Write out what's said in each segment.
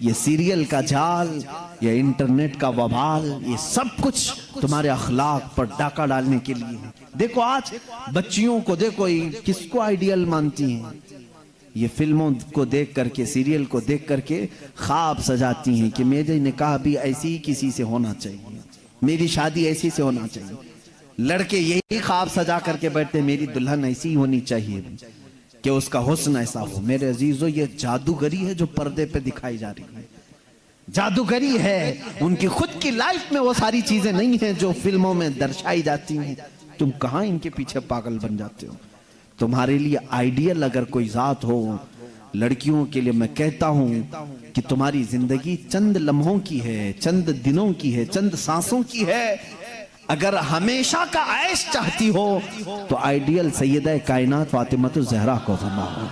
یہ سیریل کا جال، یہ انٹرنیٹ کا وبال، یہ سب کچھ تمہارے اخلاق پر ڈاکہ ڈالنے کے لیے ہے۔ دیکھو آج بچیوں کو دیکھو، کس کو آئیڈیل مانتی ہیں؟ یہ فلموں کو دیکھ کر کے، سیریل کو دیکھ کر کے خواب سجاتی ہیں کہ میرے نکاح بھی ایسی ہی کسی سے ہونا چاہیے، میری شادی ایسی سے ہونا چاہیے۔ لڑکے یہی خواب سجا کر کے بیٹھتے، میری دلہن ایسی ہی ہونی چاہیے کہ اس کا حسن ایسا ہو۔ میرے عزیزو، یہ جادوگری ہے جو پردے پہ دکھائی جا رہی ہے، جادوگری ہے۔ ان کی خود کی لائف میں وہ ساری چیزیں نہیں ہیں جو فلموں میں درشائی جاتی ہیں۔ تم کہاں ان کے پیچھے پاگل بن جاتے ہو؟ تمہارے لیے آئیڈیل اگر کوئی ذات ہو، لڑکیوں کے لیے میں کہتا ہوں کہ تمہاری زندگی چند لمحوں کی ہے، چند دنوں کی ہے، چند سانسوں کی ہے۔ اگر ہمیشہ کا عیش چاہتی ہو تو آئیڈیل سیدہ کائنات فاطمہ الزہرا کو بناؤ،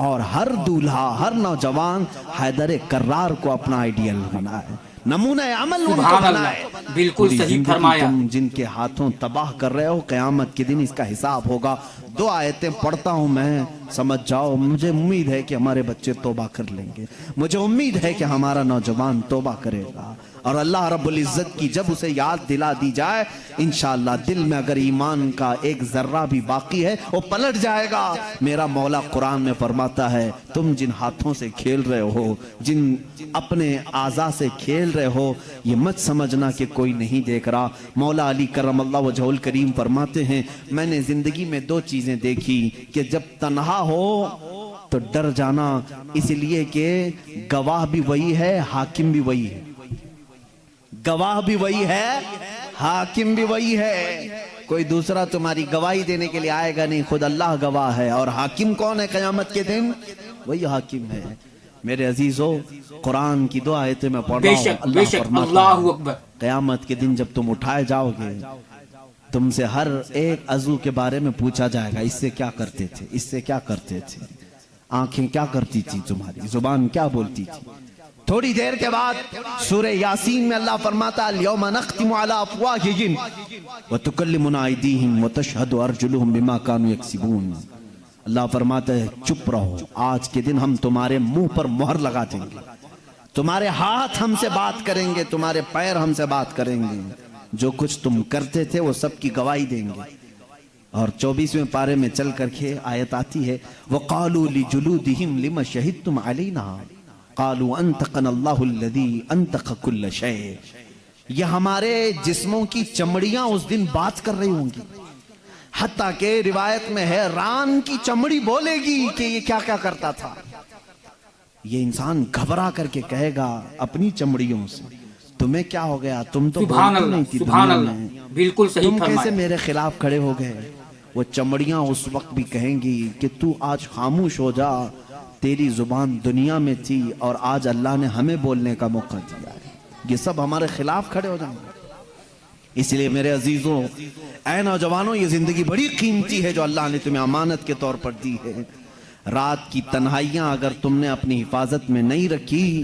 اور ہر دولہا، ہر نوجوان حیدر کرار کو اپنا آئیڈیل بنائے، نمونہ عمل ان کو بنائے۔ بالکل صحیح فرمایا۔ تم جن کے ہاتھوں تباہ کر رہے ہو، قیامت کے دن اس کا حساب ہوگا۔ 2 آیتیں پڑھتا ہوں میں، سمجھ جاؤ۔ مجھے امید ہے کہ ہمارے بچے توبہ کر لیں گے، مجھے امید ہے کہ ہمارا نوجوان توبہ کرے گا، اور اللہ رب العزت کی جب اسے یاد دلا دی جائے، انشاءاللہ دل میں اگر ایمان کا ایک ذرہ بھی باقی ہے وہ پلٹ جائے گا۔ میرا مولا قرآن میں فرماتا ہے، تم جن ہاتھوں سے کھیل رہے ہو، جن اپنے اعضاء سے کھیل رہے ہو، یہ مت سمجھنا کہ کوئی نہیں دیکھ رہا۔ مولا علی کرم اللہ وجہہ الکریم فرماتے ہیں، میں نے زندگی میں 2 چیزیں دیکھی کہ جب تنہا ہو تو ڈر جانا، اس لیے کہ گواہ بھی وہی ہے، حاکم بھی وہی ہے۔ گواہ بھی وہی ہے، حاکم بھی وہی ہے۔ کوئی دوسرا تمہاری گواہی دینے کے لیے آئے گا نہیں، خود اللہ گواہ ہے۔ اور حاکم کون ہے قیامت کے دن؟ وہی حاکم ہے۔ میرے عزیزو، قرآن کی 2 آیتیں میں پڑھ رہا ہوں۔ اللہ فرماتا ہے، قیامت کے دن جب تم اٹھائے جاؤ گے، تم سے ہر ایک عضو کے بارے میں پوچھا جائے گا، اس سے کیا کرتے تھے، اس سے کیا کرتے تھے، آنکھیں کیا کرتی تھی تمہاری، زبان کیا بولتی تھی۔ تھوڑی دیر کے بعد سورہ یاسین میں اللہ فرماتا ہے، اليوم نختم على افواہہم وتکلمنا ایدیہم وتشہد ارجلہم بما کانوا یکسبون۔ اللہ فرماتا ہے، چپ رہو، آج کے دن ہم تمہارے منہ پر مہر لگا دیں گے، تمہارے ہاتھ ہم سے بات کریں گے، تمہارے پیر ہم سے بات کریں گے، جو کچھ تم کرتے تھے وہ سب کی گواہی دیں گے۔ اور 24ویں پارے میں چل کر کے آیت آتی ہے، وَقَالُوا لِجُلُودِهِمْ لِمَ شَهِدْتُمْ عَلَيْنَا قَالُوا أَنْتَقَنَا اللَّهُ الَّذِي أَنْتَقَ كُلَّ شَيْءٍ۔ یہ ہمارے جسموں کی چمڑیاں اس دن بات کر رہی ہوں گی، حتیٰ کہ روایت میں ہے ران کی چمڑی بولے گی کہ یہ کیا کیا کرتا تھا۔ یہ انسان گھبرا کر کے کہے گا اپنی چمڑیوں سے، تمہیں کیا ہو گیا، تم تو بولتی نہیں تھی دنیا میں، بالکل صحیح تم فرمایا۔ کیسے میرے خلاف کھڑے ہو گئے۔ وہ چمڑیاں اس وقت بھی کہیں گی کہ تو آج خاموش ہو جا، تیری زبان دنیا میں تھی اور آج اللہ نے ہمیں بولنے کا موقع دیا ہے۔ یہ سب ہمارے خلاف کھڑے ہو جائیں گے۔ اس لیے میرے عزیزوں، اے نوجوانوں، یہ زندگی بڑی قیمتی ہے جو اللہ نے تمہیں امانت کے طور پر دی ہے۔ رات کی تنہائیاں اگر تم نے اپنی حفاظت میں نہیں رکھی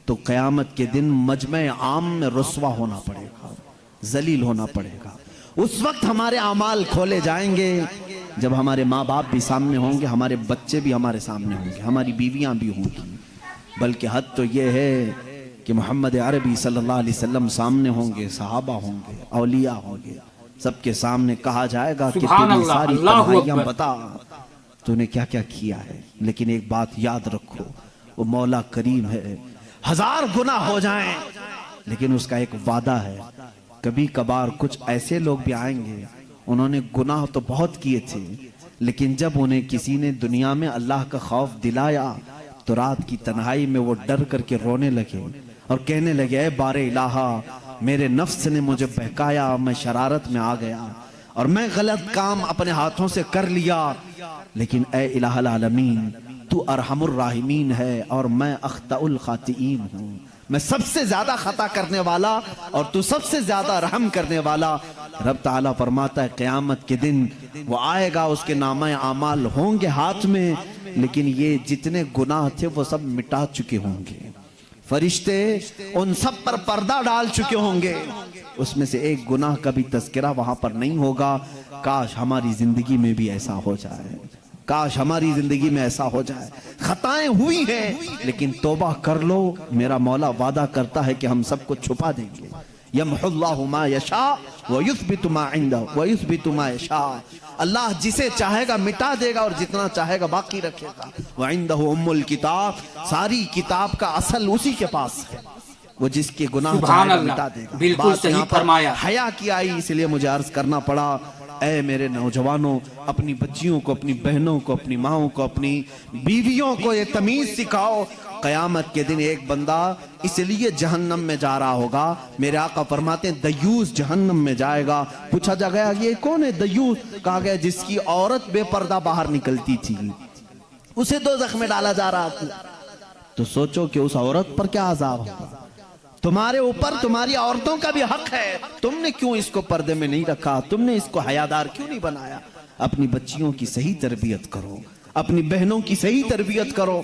تو قیامت کے دن مجمع عام میں رسوا ہونا پڑے گا، ذلیل ہونا پڑے گا۔ اس وقت ہمارے اعمال کھولے جائیں گے جب ہمارے ماں باپ بھی سامنے ہوں گے، ہمارے بچے بھی ہمارے سامنے ہوں گے، ہماری بیویاں بھی ہوں گی، بلکہ حد تو یہ ہے کہ محمد عربی صلی اللہ علیہ وسلم سامنے ہوں گے، صحابہ ہوں گے، اولیاء ہوں گے، سب کے سامنے کہا جائے گا کہ تیری ساری تنہائیاں بتا تو نے کیا کیا کیا ہے۔ لیکن ایک بات یاد رکھو، وہ مولا کریم ہے، 1000 گناہ ہو جائیں لیکن اس کا ایک وعدہ ہے، کبھی کبھار کچھ ایسے لوگ بھی آئیں گے، انہوں نے گناہ تو بہت کیے تھے لیکن جب انہیں کسی نے دنیا میں اللہ کا خوف دلایا تو رات کی تنہائی میں وہ ڈر کر کے رونے لگے اور کہنے لگے، اے بار الہا، میرے نفس نے مجھے بہکایا، میں شرارت میں آ گیا اور میں غلط کام اپنے ہاتھوں سے کر لیا، لیکن اے الہ العالمین، تو ارحم الراحمین ہے اور میں اخطأ الخاطئین ہوں، میں سب سے زیادہ خطا کرنے والا اور تو سب سے زیادہ رحم کرنے والا۔ رب تعالیٰ فرماتا ہے قیامت کے دن وہ آئے گا، اس کے نامہ اعمال ہوں گے ہاتھ میں، لیکن یہ جتنے گناہ تھے وہ سب مٹا چکے ہوں گے، فرشتے ان سب پر پردہ ڈال چکے ہوں گے، اس میں سے ایک گناہ کا بھی تذکرہ وہاں پر نہیں ہوگا۔ کاش ہماری زندگی میں بھی ایسا ہو جائے، کاش ہماری زندگی میں ایسا ہو جائے. خطائیں ہوئی ہیں لیکن توبہ کر لو، میرا مولا وعدہ کرتا ہے کہ ہم سب کو چھپا دیں گے. یمحو اللہ ما یشاء ویثبت ما عنده ویثبت ما یشاء. اللہ جسے چاہے گا مٹا دے گا اور جتنا چاہے گا باقی رکھے گا. وعنده ام الکتاب، ساری کتاب کا اصل اسی کے پاس ہے، وہ جس کے گناہ چاہے گا مٹا دے گا. بالکل صحیح فرمایا. حیا کی آئی اس لیے مجھے عرض کرنا پڑا. اے میرے نوجوانوں، اپنی بچیوں کو، اپنی بہنوں کو، اپنی ماؤں کو، اپنی بیویوں کو یہ تمیز سکھاؤ. قیامت کے دن ایک بندہ اس لیے جہنم میں جا رہا ہوگا، میرے آقا فرماتے ہیں دیوس جہنم میں جائے گا. پوچھا جا گیا یہ کون ہے دیوس؟ کہا گیا جس کی عورت بے پردہ باہر نکلتی تھی، اسے دوزخ میں ڈالا جا رہا تھا. تو سوچو کہ اس عورت پر کیا عذاب ہوگا. تمہارے اوپر تمہاری عورتوں کا بھی حق ہے، تم نے کیوں اس کو پردے میں نہیں رکھا؟ تم نے اس کو حیادار کیوں نہیں بنایا؟ اپنی بچیوں کی صحیح تربیت کرو، اپنی بہنوں کی صحیح تربیت کرو.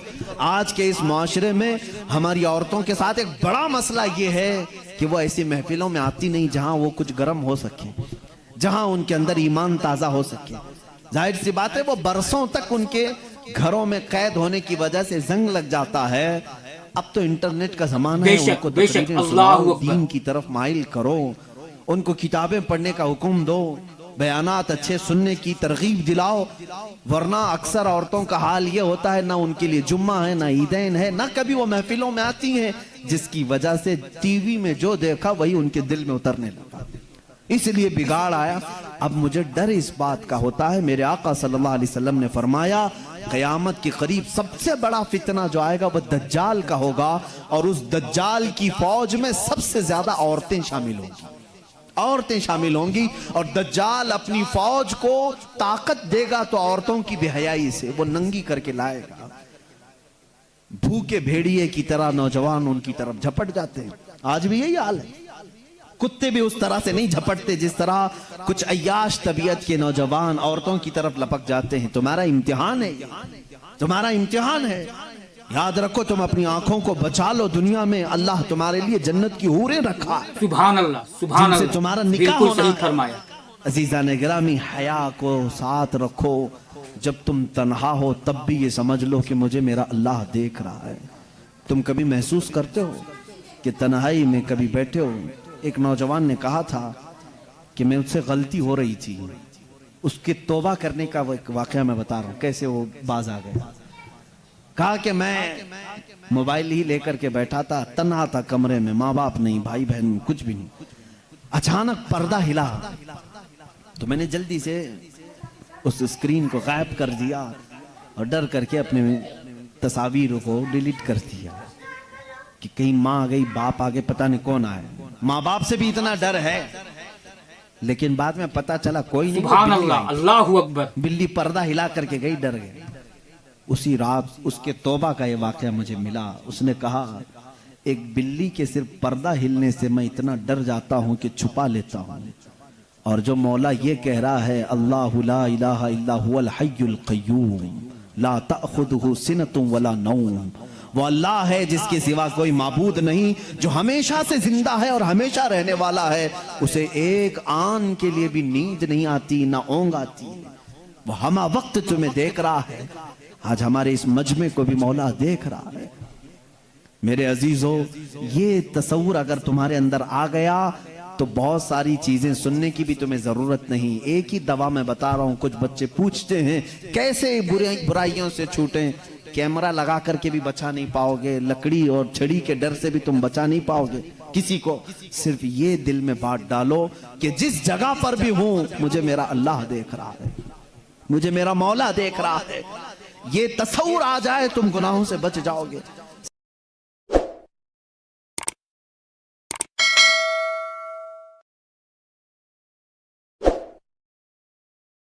آج کے اس معاشرے میں ہماری عورتوں کے ساتھ ایک بڑا مسئلہ یہ ہے کہ وہ ایسی محفلوں میں آتی نہیں جہاں وہ کچھ گرم ہو سکے، جہاں ان کے اندر ایمان تازہ ہو سکے. ظاہر سی بات ہے وہ برسوں تک ان کے گھروں میں قید ہونے کی وجہ سے زنگ لگ جاتا ہے. اب تو انٹرنیٹ کا زمانہ ہے، ان کو تقریریں سناؤ، دین کی طرف مائل کرو، ان کو کتابیں پڑھنے کا حکم دو، بیانات اچھے سننے کی ترغیب دلاؤ. ورنہ اکثر عورتوں کا حال یہ ہوتا ہے نہ ان کے لیے جمعہ ہے، نہ عیدین ہے، نہ کبھی وہ محفلوں میں آتی ہیں، جس کی وجہ سے ٹی وی میں جو دیکھا وہی ان کے دل میں اترنے لگا، اس لیے بگاڑ آیا. اب مجھے ڈر اس بات کا ہوتا ہے، میرے آقا صلی اللہ علیہ وسلم نے فرمایا قیامت کے قریب سب سے بڑا فتنہ جو آئے گا وہ دجال کا ہوگا، اور اس دجال کی فوج میں سب سے زیادہ عورتیں شامل ہوں گی، عورتیں شامل ہوں گی. اور دجال اپنی فوج کو طاقت دے گا تو عورتوں کی بے حیائی سے وہ ننگی کر کے لائے گا. بھوکے بھیڑیے کی طرح نوجوان ان کی طرف جھپٹ جاتے ہیں. آج بھی یہی حال ہے. کتے بھی اس طرح سے نہیں جھپٹتے جس طرح کچھ عیاش طبیعت کے نوجوان عورتوں کی طرف لپک جاتے ہیں. تمہارا امتحان ہے، تمہارا امتحان ہے. یاد رکھو تم اپنی آنکھوں کو بچا لو. دنیا میں اللہ تمہارے لیے جنت کی حوریں رکھا ہے، سبحان اللہ، سبحان جن سے اللہ، تمہارا نکاح بالکل ہونا صحیح ہے. فرمایا. عزیزان گرامی، حیا کو ساتھ رکھو. جب تم تنہا ہو تب بھی یہ سمجھ لو کہ مجھے میرا اللہ دیکھ رہا ہے. تم کبھی محسوس کرتے ہو کہ تنہائی میں کبھی بیٹھے ہو؟ ایک نوجوان نے کہا تھا کہ میں اس سے غلطی ہو رہی تھی، اس کے توبہ کرنے کا ایک واقعہ میں بتا رہا ہوں کیسے وہ باز آ گیا. کہا کہ میں موبائل ہی لے کر کے بیٹھا تھا، تنہا تھا کمرے میں، ماں باپ نہیں، بھائی بہن کچھ بھی نہیں. اچانک پردہ ہلا تو میں نے جلدی سے اس اسکرین کو غائب کر دیا اور ڈر کر کے اپنے تصاویر کو ڈیلیٹ کر دیا کہ کہیں ماں آ گئی، باپ آ گئے، پتہ نہیں کون آئے. ماں باپ سے بھی اتنا ڈر ہے، لیکن بعد میں پتہ چلا کوئی نہیں، سبحان اللہ، اللہ اکبر. بلی پردہ ہلا کر کے گئی، ڈر گئی. اسی رات اس کے توبہ کا یہ واقعہ مجھے ملا. اس نے کہا ایک بلی کے صرف پردہ ہلنے سے میں اتنا ڈر جاتا ہوں کہ چھپا لیتا ہوں. اور جو مولا یہ کہہ رہا ہے اللہ لا الہ الا هو الحی القیوم لا تأخذہ سنۃ ولا نوم، وہ اللہ ہے جس کے سوا کوئی معبود نہیں، جو ہمیشہ سے زندہ ہے اور ہمیشہ رہنے والا ہے. اسے ایک آن کے لیے بھی نیند نہیں آتی، نہ اونگ آتی. وہ ہمہ وقت تمہیں دیکھ رہا ہے. آج ہمارے اس مجمع کو بھی مولا دیکھ رہا ہے. میرے عزیزو، یہ تصور اگر تمہارے اندر آ گیا تو بہت ساری چیزیں سننے کی بھی تمہیں ضرورت نہیں. ایک ہی دوا میں بتا رہا ہوں. کچھ بچے پوچھتے ہیں کیسے برائیوں سے چھوٹیں. کیمرہ لگا کر کے بھی بچا نہیں پاؤ گے، لکڑی اور چھڑی کے ڈر سے بھی تم بچا نہیں پاؤ گے کسی کو. صرف یہ دل میں بات ڈالو کہ جس جگہ پر بھی ہوں مجھے میرا اللہ دیکھ رہا ہے، مجھے میرا مولا دیکھ رہا ہے. یہ تصور آ جائے تم گناہوں سے بچ جاؤ گے.